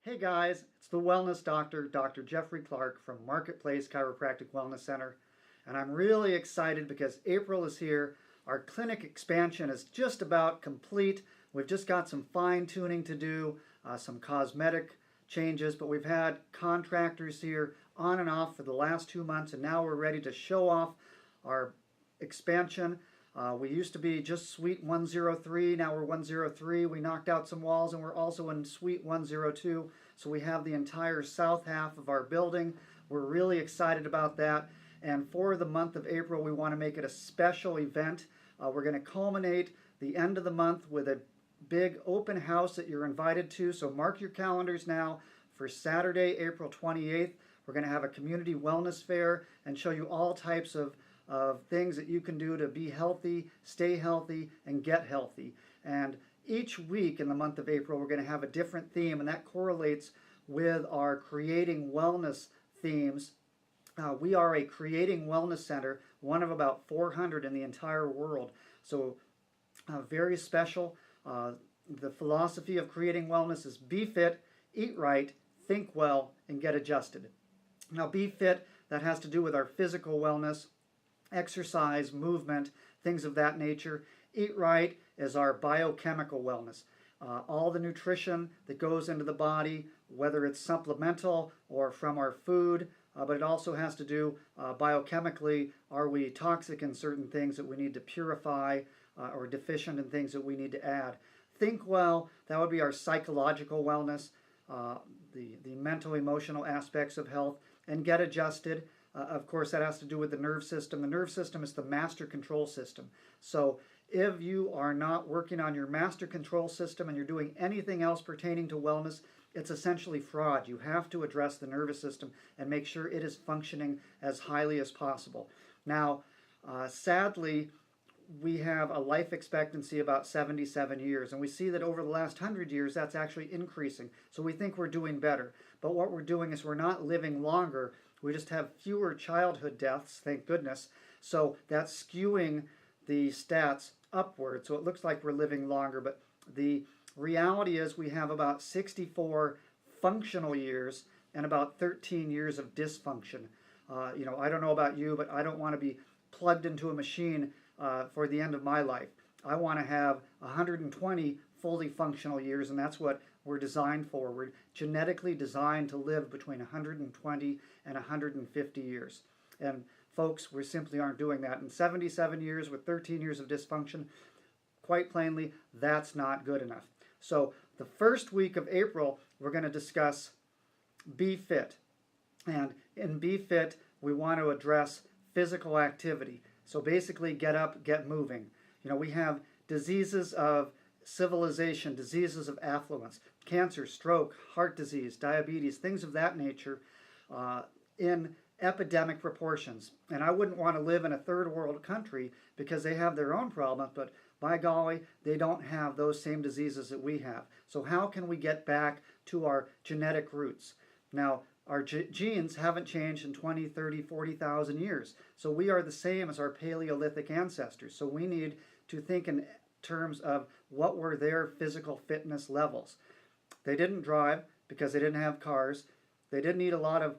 Hey guys, it's the Wellness Doctor, Dr. Jeffrey Clark from Marketplace Chiropractic Wellness Center. And I'm really excited because April is here. Our clinic expansion is just about complete. We've just got some fine tuning to do, some cosmetic changes, but we've had contractors here on and off for the last 2 months, and now we're ready to show off our expansion. We used to be just Suite 103, now we're 103. We knocked out some walls and we're also in Suite 102. So we have the entire south half of our building. We're really excited about that. And for the month of April, we want to make it a special event. We're going to culminate the end of the month with a big open house that you're invited to. So mark your calendars now for Saturday, April 28th. We're going to have a community wellness fair and show you all types of things that you can do to be healthy, stay healthy, and get healthy. And each week in the month of April, we're going to have a different theme, and that correlates with our Creating Wellness themes. We are a Creating Wellness Center, one of about 400 in the entire world. So very special. The philosophy of Creating Wellness is be fit, eat right, think well, and get adjusted. Now, be fit, that has to do with our physical wellness, exercise, movement, things of that nature. Eat right is our biochemical wellness. All the nutrition that goes into the body, whether it's supplemental or from our food, but it also has to do biochemically. Are we toxic in certain things that we need to purify or deficient in things that we need to add? Think well, that would be our psychological wellness, the mental, emotional aspects of health, and get adjusted. Of course, that has to do with the nerve system. The nerve system is the master control system. So if you are not working on your master control system and you're doing anything else pertaining to wellness, it's essentially fraud. You have to address the nervous system and make sure it is functioning as highly as possible. Now, sadly, we have a life expectancy about 77 years, and we see that over the last 100 years that's actually increasing. So we think we're doing better. But what we're doing is we're not living longer. We just have fewer childhood deaths, thank goodness. So that's skewing the stats upward. So it looks like we're living longer, but the reality is we have about 64 functional years and about 13 years of dysfunction. I don't know about you, but I don't want to be plugged into a machine for the end of my life. I want to have 120 fully functional years, and that's what we're designed for. We're genetically designed to live between 120 and 150 years. And folks, we simply aren't doing that. In 77 years with 13 years of dysfunction, quite plainly, that's not good enough. So the first week of April, we're going to discuss Be Fit. And in Be Fit, we want to address physical activity. So basically, get up, get moving. We have diseases of civilization, diseases of affluence, cancer, stroke, heart disease, diabetes, things of that nature in epidemic proportions. And I wouldn't want to live in a third world country because they have their own problems, but by golly, they don't have those same diseases that we have. So how can we get back to our genetic roots? Now, our genes haven't changed in 20, 30, 40,000 years. So we are the same as our Paleolithic ancestors. So we need to think in terms of what were their physical fitness levels. They didn't drive because they didn't have cars. They didn't eat a lot of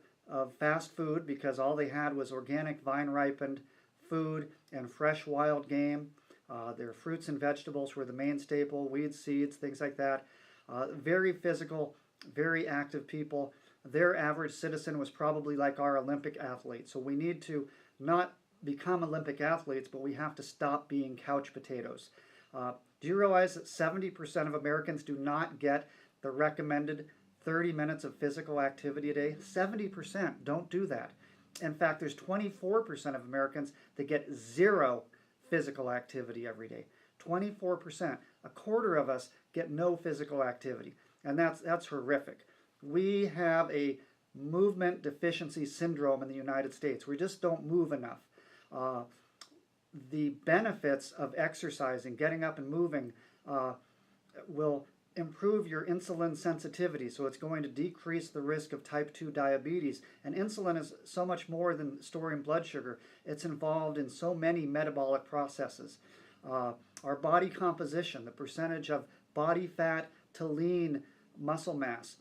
fast food because all they had was organic vine-ripened food and fresh wild game. Their fruits and vegetables were the main staple, weeds, seeds, things like that. Very physical, very active people. Their average citizen was probably like our Olympic athlete. So we need to not become Olympic athletes, but we have to stop being couch potatoes. Do you realize that 70% of Americans do not get the recommended 30 minutes of physical activity a day? 70% don't do that. In fact, there's 24% of Americans that get zero physical activity every day. 24%. A quarter of us get no physical activity. And that's horrific. We have a movement deficiency syndrome in the United States. We just don't move enough. The benefits of exercising, getting up and moving, will improve your insulin sensitivity. So it's going to decrease the risk of type 2 diabetes. And insulin is so much more than storing blood sugar. It's involved in so many metabolic processes. Our body composition, the percentage of body fat to lean muscle mass,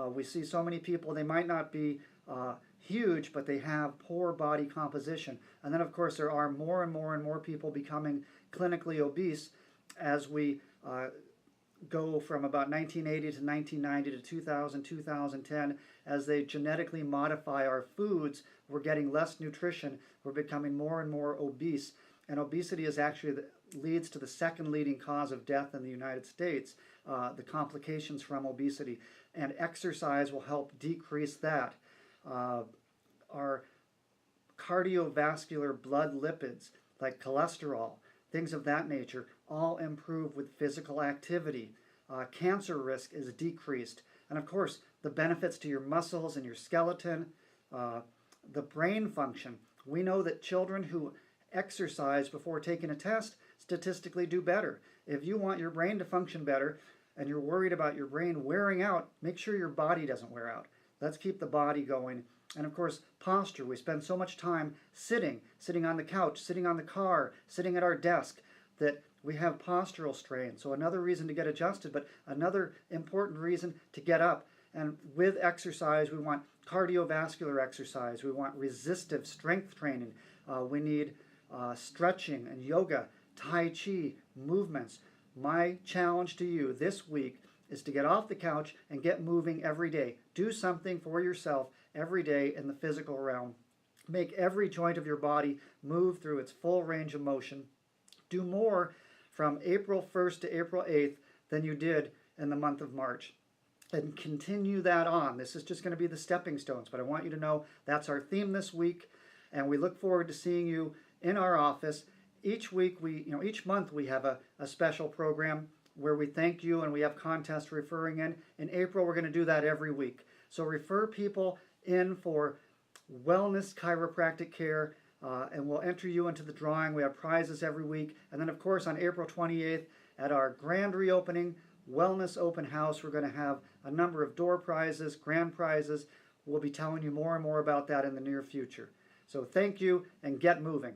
We see so many people, they might not be huge, but they have poor body composition. And then, of course, there are more and more and more people becoming clinically obese as we go from about 1980 to 1990 to 2000, 2010. As they genetically modify our foods, we're getting less nutrition. We're becoming more and more obese. And obesity is actually leads to the second leading cause of death in the United States, the complications from obesity. And exercise will help decrease that. Our cardiovascular blood lipids, like cholesterol, things of that nature, all improve with physical activity. Cancer risk is decreased. And of course, the benefits to your muscles and your skeleton, the brain function. We know that children who exercise before taking a test statistically do better. If you want your brain to function better and you're worried about your brain wearing out, make sure your body doesn't wear out. Let's keep the body going. And of course, posture. We spend so much time sitting on the couch, sitting on the car, sitting at our desk, that we have postural strain. So another reason to get adjusted, but another important reason to get up. And with exercise, we want cardiovascular exercise. We want resistive strength training. We need stretching and yoga, tai chi, movements. My challenge to you this week is to get off the couch and get moving every day. Do something for yourself every day in the physical realm. Make every joint of your body move through its full range of motion. Do more from April 1st to April 8th than you did in the month of March. And continue that on. This is just going to be the stepping stones, but I want you to know that's our theme this week, and we look forward to seeing you in our office. Each week, each month we have a special program where we thank you and we have contests referring in. In April, we're going to do that every week. So refer people in for wellness chiropractic care, and we'll enter you into the drawing. We have prizes every week. And then, of course, on April 28th, at our grand reopening wellness open house, we're going to have a number of door prizes, grand prizes. We'll be telling you more and more about that in the near future. So thank you, and get moving.